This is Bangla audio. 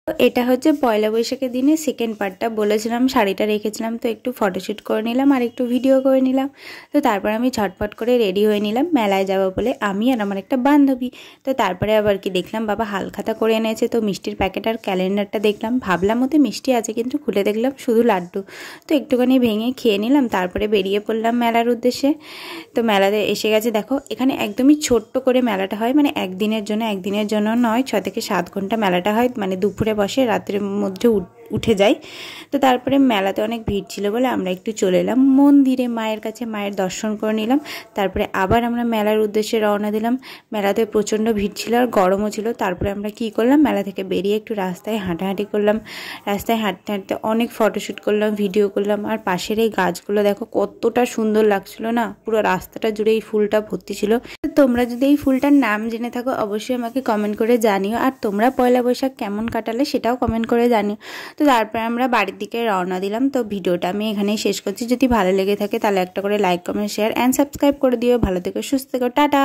তো এটা হচ্ছে পয়লা বৈশাখের দিনে সেকেন্ড পার্টটা। বলেছিলাম শাড়িটা রেখেছিলাম, তো একটু ফটোশ্যুট করে নিলাম আর একটু ভিডিও করে নিলাম। তো তারপর আমি ঝটপট করে রেডি হয়ে নিলাম মেলায় যাবো বলে, আমি আর আমার একটা বান্ধবী। তো তারপরে আবার কি দেখলাম বাবা হালখাতা করে এনেছে, তো মিষ্টির প্যাকেট আর ক্যালেন্ডারটা দেখলাম, ভাবলাম ওতে মিষ্টি আছে, কিন্তু খুলে দেখলাম শুধু লাড্ডু। তো একটুখানি ভেঙে খেয়ে নিলাম, তারপরে বেরিয়ে পড়লাম মেলার উদ্দেশ্যে। তো মেলাতে এসে গেছে, দেখো এখানে একদমই ছোট্ট করে মেলাটা হয়, মানে একদিনের জন্য নয়, 6 থেকে 7 ঘন্টা মেলাটা হয়, মানে দুপুরে বসে রাতের মধ্যে উঠে যায়। তো তারপরে মেলাতে অনেক ভিড় ছিল বলে আমরা একটু চলে এলাম মন্দিরে, মায়ের কাছে মায়ের দর্শন করে নিলাম। তারপরে আবার আমরা মেলার উদ্দেশ্যে রওনা দিলাম। মেলাতে প্রচণ্ড ভিড় ছিল আর গরমও ছিল। তারপরে আমরা কি করলাম, মেলা থেকে বেরিয়ে একটু রাস্তায় হাঁটাহাঁটি করলাম। রাস্তায় হাঁটতে হাঁটতে অনেক ফটোশ্যুট করলাম, ভিডিও করলাম। আর পাশের এই গাছগুলো দেখো কতটা সুন্দর লাগছিল না, পুরো রাস্তাটা জুড়ে এই ফুলটা ভর্তি ছিল। তোমরা যদি এই ফুলটার নাম জেনে থাকো অবশ্যই আমাকে কমেন্ট করে জানিও, আর তোমরা পয়লা বৈশাখ কেমন কাটালে সেটাও কমেন্ট করে জানিও। তো তারপরে আমরা বাড়ির দিকে রওনা দিলাম। তো ভিডিওটা আমি এখানেই শেষ করছি। যদি ভালো লেগে থাকে তাহলে একটা করে like, comment, share and subscribe করে দিও। ভালো থেকো, সুস্থ থেকো, টাটা।